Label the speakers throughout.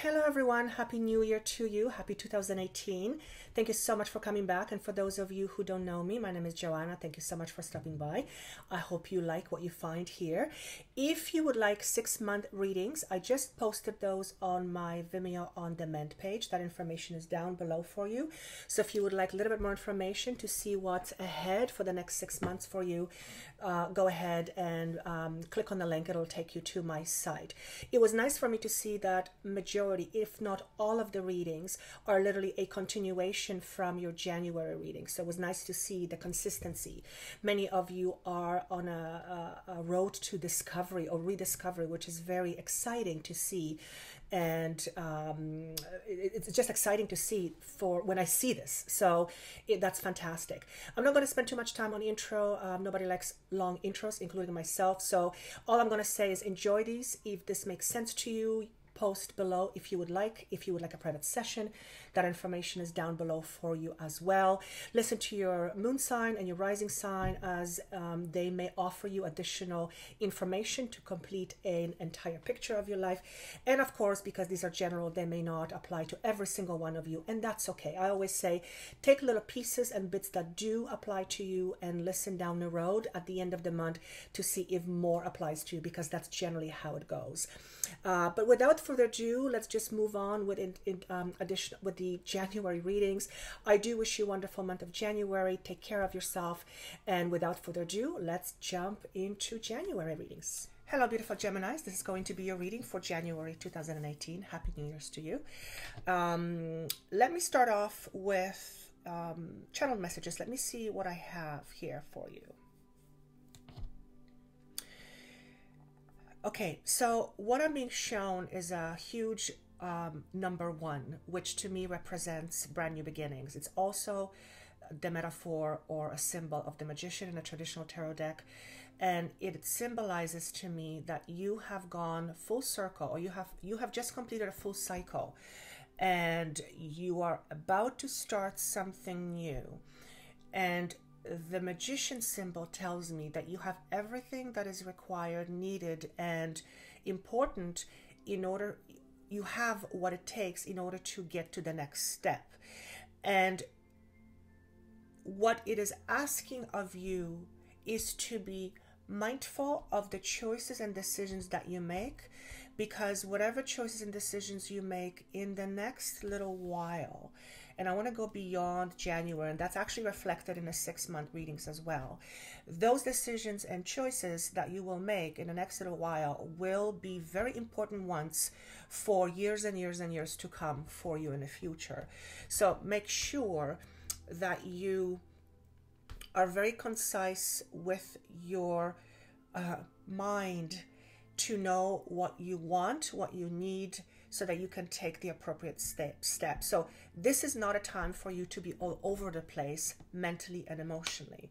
Speaker 1: Hello everyone, Happy New Year to you, Happy 2018. Thank you so much for coming back, and for those of you who don't know me, my name is Joanna. Thank you so much for stopping by. I hope you like what you find here. If you would like 6-month readings, I just posted those on my Vimeo On Demand page. That information is down below for you. So if you would like a little bit more information to see what's ahead for the next 6 months for you, go ahead and click on the link. It'll take you to my site. It was nice for me to see that majority, if not all of the readings, are literally a continuation from your January reading. So it was nice to see the consistency. Many of you are on a road to discovery or rediscovery, which is very exciting to see. And it's just exciting to see for when I see this. So that's fantastic. I'm not going to spend too much time on the intro. Nobody likes long intros, including myself. So all I'm going to say is enjoy these. If this makes sense to you, post below if you would like a private session. That information is down below for you as well. Listen to your moon sign and your rising sign, as they may offer you additional information to complete an entire picture of your life. And of course, because these are general, they may not apply to every single one of you, and that's okay. I always say take little pieces and bits that do apply to you and listen down the road at the end of the month to see if more applies to you, because that's generally how it goes. But without further ado, let's just move on with with the January readings. I do wish you a wonderful month of January. Take care of yourself, and without further ado, let's jump into January readings. Hello beautiful Geminis, this is going to be your reading for January 2018. Happy New Year's to you. Let me start off with channel messages. Let me see what I have here for you. Okay, so what I'm being shown is a huge number 1, which to me represents brand new beginnings. It's also the metaphor or a symbol of the magician in a traditional tarot deck, and it symbolizes to me that you have gone full circle, or you have just completed a full cycle, and you are about to start something new. And the magician symbol tells me that you have everything that is required, needed, and important in order, you have what it takes in order to get to the next step. And what it is asking of you is to be mindful of the choices and decisions that you make, because whatever choices and decisions you make in the next little while, and I want to go beyond January, and that's actually reflected in the 6-month readings as well. Those decisions and choices that you will make in the next little while will be very important ones for years and years and years to come for you in the future. So make sure that you are very concise with your mind to know what you want, what you need, so that you can take the appropriate step. So this is not a time for you to be all over the place mentally and emotionally.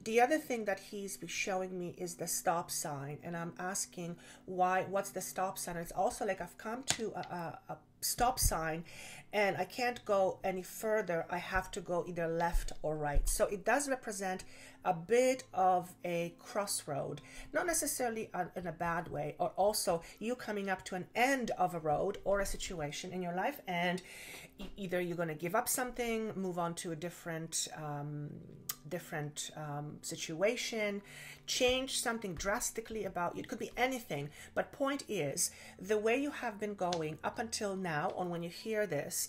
Speaker 1: The other thing that he's showing me is the stop sign, and I'm asking what's the stop sign? It's also like I've come to a stop sign and I can't go any further. I have to go either left or right. So it does represent a bit of a crossroad, not necessarily in a bad way, or also you coming up to an end of a road or a situation in your life, and either you're going to give up something, move on to a different situation, change something drastically about you. It could be anything, but point is, the way you have been going up until now, on when you hear this,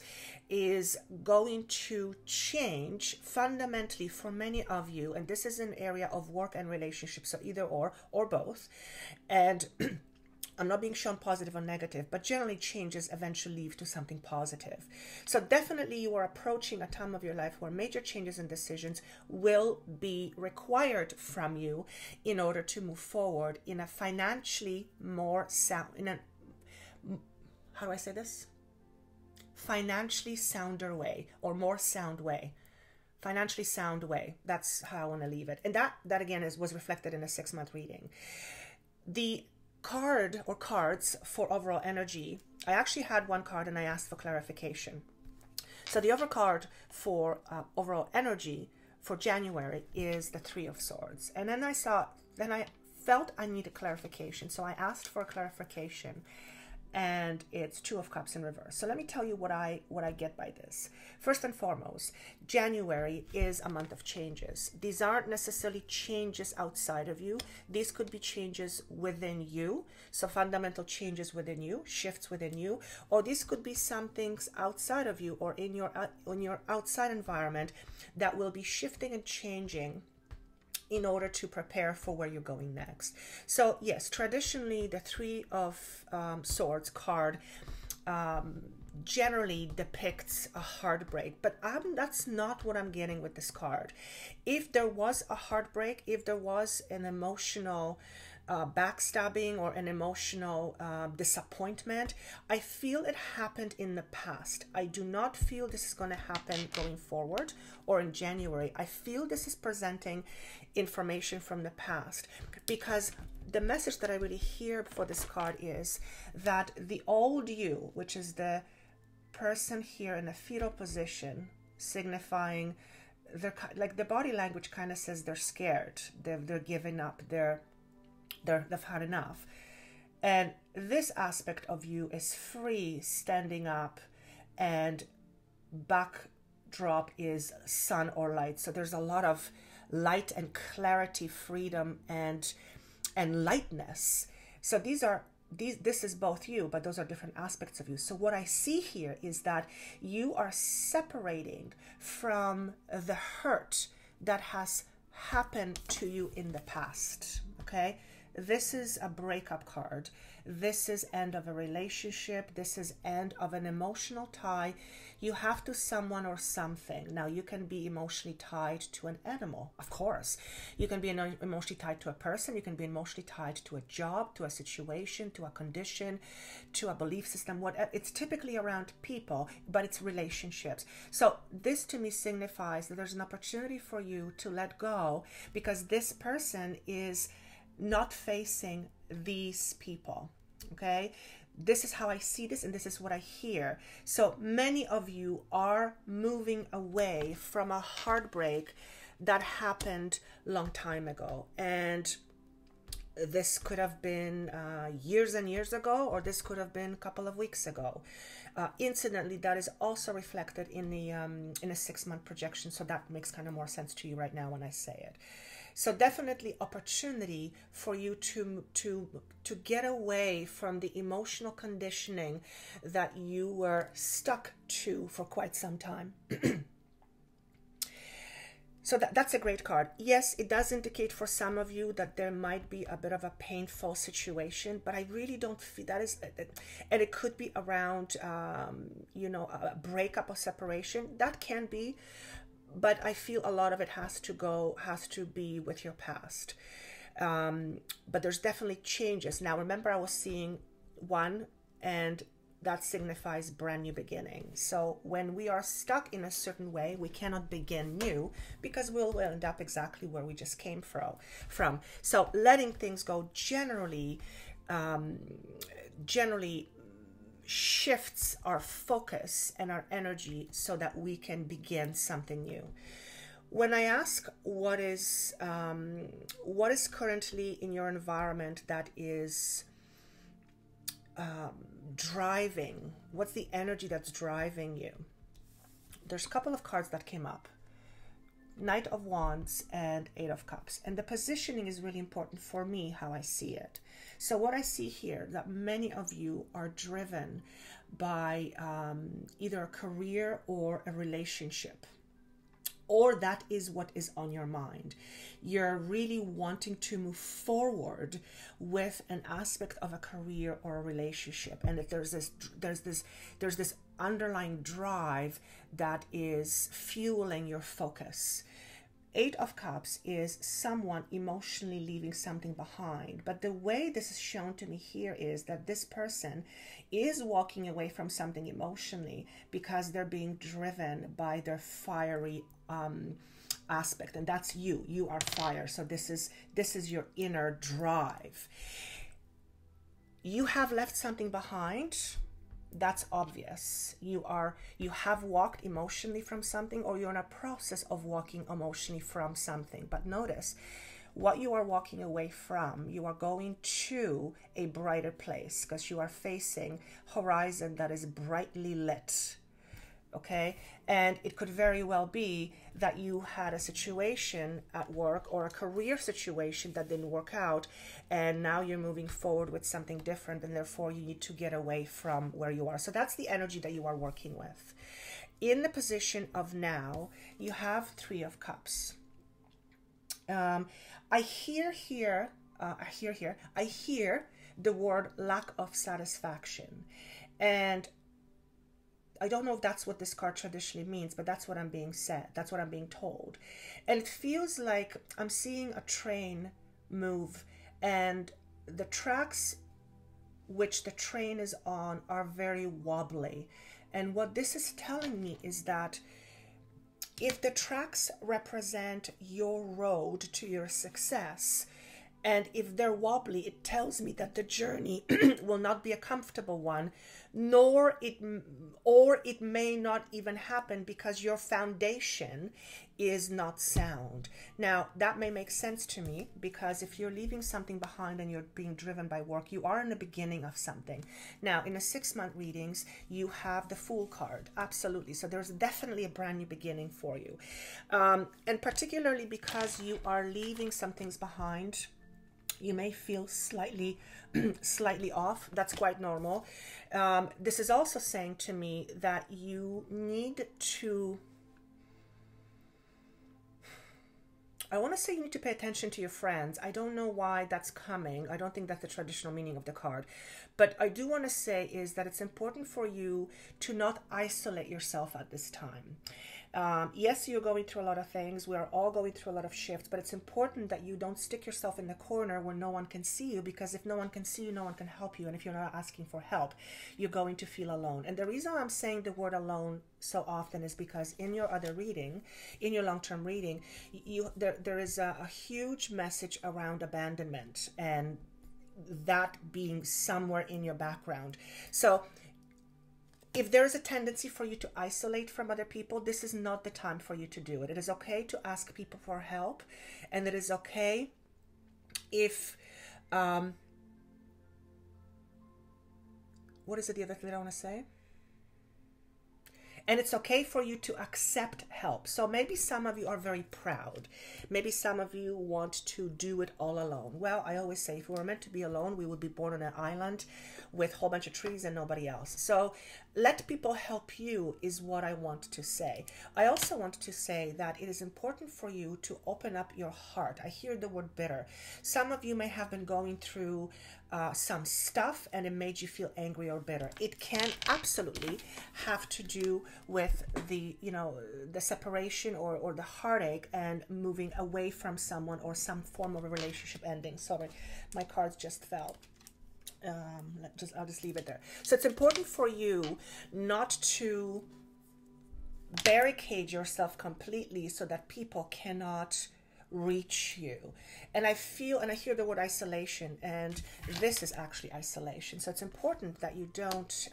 Speaker 1: is going to change fundamentally for many of you, and this is an area of work and relationships, so either or both. And I'm not being shown positive or negative, but generally changes eventually lead to something positive. So definitely you are approaching a time of your life where major changes and decisions will be required from you in order to move forward in a financially more sound, how do I say this? Financially sounder way, or more sound way. Financially sound way. That's how I want to leave it. And that again was reflected in a 6-month reading. The card or cards for overall energy, I actually had one card and I asked for clarification. So the other card for overall energy for January is the 3 of Swords. And then I felt I needed clarification. So I asked for clarification. and it's Two of Cups in reverse. So let me tell you what I get by this. First and foremost, January is a month of changes. These aren't necessarily changes outside of you. These could be changes within you. So fundamental changes within you, shifts within you, or these could be some things outside of you or in your outside environment that will be shifting and changing in order to prepare for where you're going next. So yes, traditionally the Three of Swords card generally depicts a heartbreak, but that's not what I'm getting with this card. If there was a heartbreak, if there was an emotional backstabbing or an emotional disappointment, I feel it happened in the past. I do not feel this is going to happen going forward or in January. I feel this is presenting information from the past, because the message that I really hear for this card is that the old you, which is the person here in the fetal position, signifying like the body language kind of says they're scared, they're giving up, they've had enough. And this aspect of you is free, standing up, and backdrop is sun or light. So there's a lot of light and clarity, freedom and lightness. So this is both you, but those are different aspects of you. So what I see here is that you are separating from the hurt that has happened to you in the past. Okay, this is a breakup card. This is end of a relationship. This is end of an emotional tie you have to someone or something. Now, you can be emotionally tied to an animal, of course. You can be emotionally tied to a person. You can be emotionally tied to a job, to a situation, to a condition, to a belief system, whatever. It's typically around people, but it's relationships. So this to me signifies that there's an opportunity for you to let go, because this person is not facing these people. Okay, this is how I see this, and this is what I hear. So many of you are moving away from a heartbreak that happened a long time ago, and this could have been years and years ago, or this could have been a couple of weeks ago. Incidentally, that is also reflected in the in a 6-month projection, so that makes kind of more sense to you right now when I say it. So definitely opportunity for you to get away from the emotional conditioning that you were stuck to for quite some time. So that's a great card. Yes, it does indicate for some of you that there might be a bit of a painful situation, but I really don't feel that is, and it could be around, you know, a breakup or separation. That can be, but I feel a lot of it has to be with your past. But there's definitely changes. Now, remember, I was seeing 1, and that signifies brand new beginning. So when we are stuck in a certain way, we cannot begin new, because we'll end up exactly where we just came from. So letting things go generally shifts our focus and our energy so that we can begin something new. When I ask what is currently in your environment that is driving, what's the energy that's driving you? There's a couple of cards that came up. Knight of Wands and 8 of Cups. And the positioning is really important for me, how I see it. So what I see here, that many of you are driven by either a career or a relationship, or that is what is on your mind. You're really wanting to move forward with an aspect of a career or a relationship, and that there's this underlying drive that is fueling your focus. 8 of Cups is someone emotionally leaving something behind. But the way this is shown to me here is that this person is walking away from something emotionally because they're being driven by their fiery aspect. And that's you. You are fire. So this is your inner drive. You have left something behind. That's obvious. You have walked emotionally from something, or you're in a process of walking emotionally from something. But notice, what you are walking away from, you are going to a brighter place because you are facing horizon that is brightly lit. Okay, and it could very well be that you had a situation at work or a career situation that didn't work out, and now you're moving forward with something different, and therefore you need to get away from where you are. So that's the energy that you are working with. In the position of now, you have Three of Cups. I hear the word lack of satisfaction, and I don't know if that's what this card traditionally means, but that's what I'm being said. That's what I'm being told. And it feels like I'm seeing a train move, and the tracks which the train is on are very wobbly. And what this is telling me is that if the tracks represent your road to your success, and if they're wobbly, it tells me that the journey will not be a comfortable one, or it may not even happen because your foundation is not sound. Now, that may make sense to me, because if you're leaving something behind and you're being driven by work, you are in the beginning of something. Now, in the 6-month readings, you have the Fool card. Absolutely. So there's definitely a brand new beginning for you. And particularly because you are leaving some things behind, you may feel slightly off. That's quite normal. This is also saying to me that you need to, I want to say you need to pay attention to your friends. I don't know why that's coming. I don't think that's the traditional meaning of the card. But I do want to say is that it's important for you to not isolate yourself at this time. Yes, you're going through a lot of things. We are all going through a lot of shifts, but it's important that you don't stick yourself in the corner where no one can see you, because if no one can see you, no one can help you. And if you're not asking for help, you're going to feel alone. And the reason I'm saying the word alone so often is because in your other reading, in your long-term reading, there is a huge message around abandonment, and that being somewhere in your background. So if there is a tendency for you to isolate from other people, this is not the time for you to do it. It is okay to ask people for help, and it is okay if, what is it, the other thing that I want to say? And it's okay for you to accept help. So maybe some of you are very proud. Maybe some of you want to do it all alone. Well, I always say if we were meant to be alone, we would be born on an island with a whole bunch of trees and nobody else. So let people help you is what I want to say. I also want to say that it is important for you to open up your heart. I hear the word bitter. Some of you may have been going through some stuff and it made you feel angry or bitter. It can absolutely have to do with the, the separation or the heartache and moving away from someone or some form of a relationship ending. Sorry, my cards just fell. I'll just leave it there. So it's important for you not to barricade yourself completely so that people cannot reach you. And I hear the word isolation, and this is actually isolation. So it's important that you don't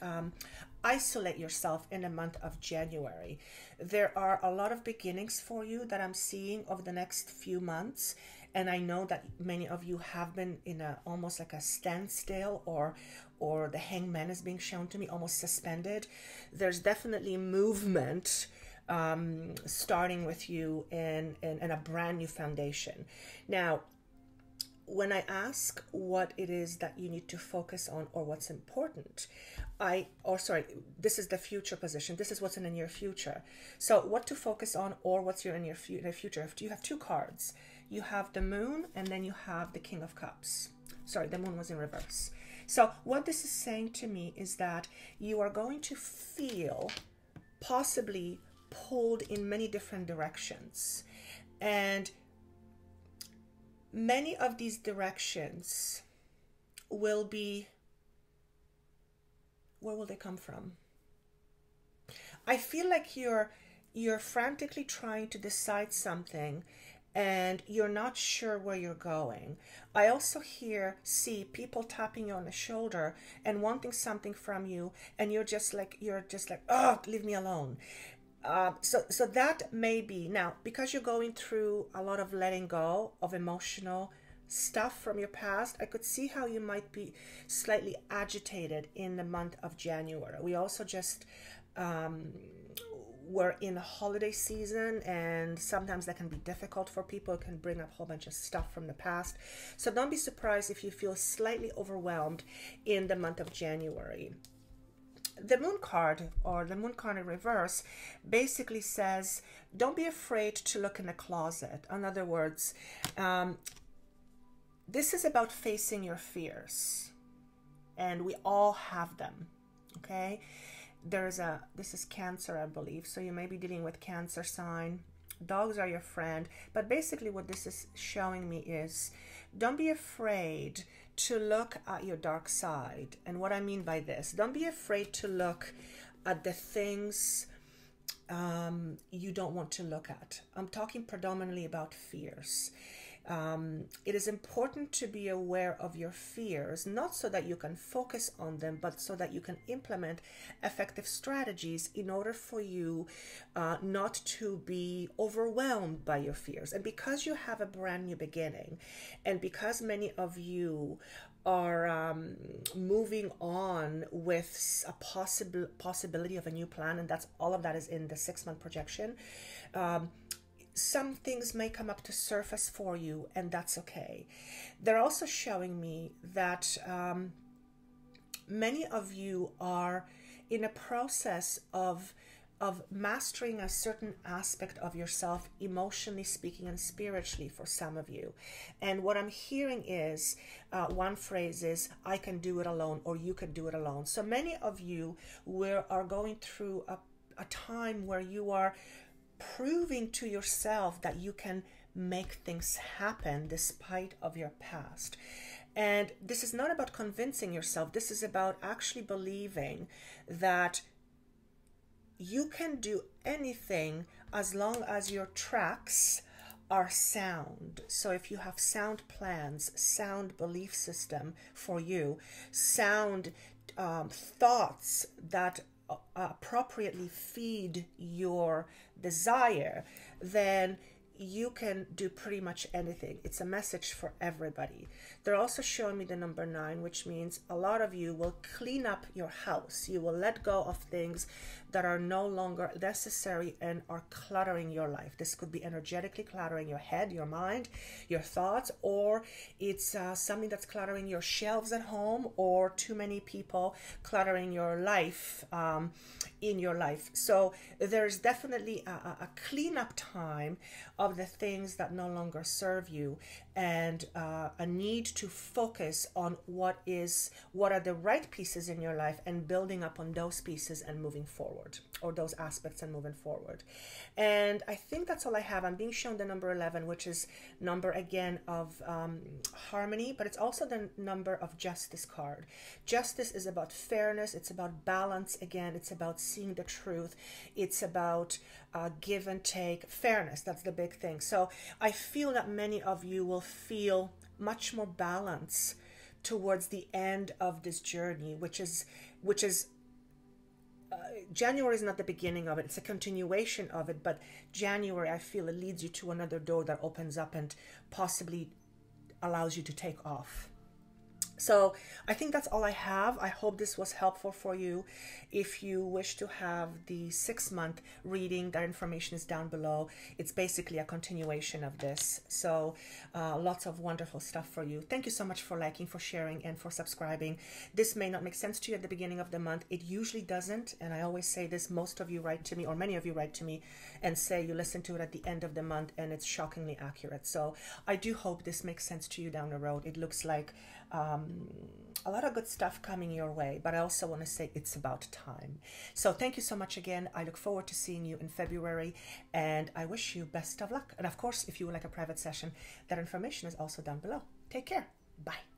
Speaker 1: isolate yourself in the month of January. There are a lot of beginnings for you that I'm seeing over the next few months. And I know that many of you have been in almost like a standstill, or the hangman is being shown to me, almost suspended. There's definitely movement starting with you in a brand new foundation. Now, when I ask what it is that you need to focus on or what's important, this is the future position. This is what's in the near future. So what to focus on or what's in your future. You have two cards. You have the Moon, and then you have the King of Cups. Sorry, the Moon was in reverse. So what this is saying to me is that you are going to feel possibly pulled in many different directions. And many of these directions will be, where will they come from? I feel like you're frantically trying to decide something and you're not sure where you're going. I also see people tapping you on the shoulder and wanting something from you, and you're just like, oh, leave me alone. So that may be now, because you're going through a lot of letting go of emotional stuff from your past. I could see how you might be slightly agitated in the month of January. We also just we're in a holiday season, and sometimes that can be difficult for people. It can bring up a whole bunch of stuff from the past. So don't be surprised if you feel slightly overwhelmed in the month of January. The moon card, or the moon card in reverse, basically says, don't be afraid to look in the closet. In other words, this is about facing your fears, and we all have them, okay? This is Cancer, I believe, so you may be dealing with Cancer sign. Dogs are your friend, but basically what this is showing me is, don't be afraid to look at your dark side. And what I mean by this, don't be afraid to look at the things you don't want to look at. I'm talking predominantly about fears. It is important to be aware of your fears, not so that you can focus on them, but so that you can implement effective strategies in order for you not to be overwhelmed by your fears. And because you have a brand new beginning, and because many of you are moving on with a possibility of a new plan, and that's all of that is in the 6-month projection, some things may come up to surface for you, and that's okay. They're also showing me that many of you are in a process of mastering a certain aspect of yourself, emotionally speaking and spiritually, for some of you. And what I'm hearing is, one phrase is, I can do it alone, or you can do it alone. So many of you are going through a time where you are proving to yourself that you can make things happen despite of your past. And this is not about convincing yourself. This is about actually believing that you can do anything as long as your tracks are sound. So if you have sound plans, sound belief system for you, sound thoughts that appropriately feed your desire, then you can do pretty much anything. It's a message for everybody. They're also showing me the number 9, which means a lot of you will clean up your house. You will let go of things that are no longer necessary and are cluttering your life. This could be energetically cluttering your head, your mind, your thoughts, or it's something that's cluttering your shelves at home, or too many people cluttering your life, in your life. So there's definitely a cleanup time of the things that no longer serve you, and a need to focus on what are the right pieces in your life, and building up on those pieces and moving forward, or those aspects and moving forward. And I think that's all I have. I'm being shown the number 11, which is number again of harmony, but it's also the number of justice card. Justice is about fairness. It's about balance. Again, it's about seeing the truth. It's about give and take, fairness. That's the big thing. So I feel that many of you will feel much more balance towards the end of this journey, which is January is not the beginning of it, it's a continuation of it, but January, I feel it leads you to another door that opens up and possibly allows you to take off. So I think that's all I have. I hope this was helpful for you. If you wish to have the 6-month reading, that information is down below. It's basically a continuation of this. So lots of wonderful stuff for you. Thank you so much for liking, for sharing, and for subscribing. This may not make sense to you at the beginning of the month. It usually doesn't. And I always say this, most of you write to me, or many of you write to me and say you listen to it at the end of the month, and it's shockingly accurate. So I do hope this makes sense to you down the road. It looks like a lot of good stuff coming your way, but I also want to say it's about time. So thank you so much again. I look forward to seeing you in February, and I wish you best of luck. And of course, if you would like a private session, that information is also down below. Take care. Bye.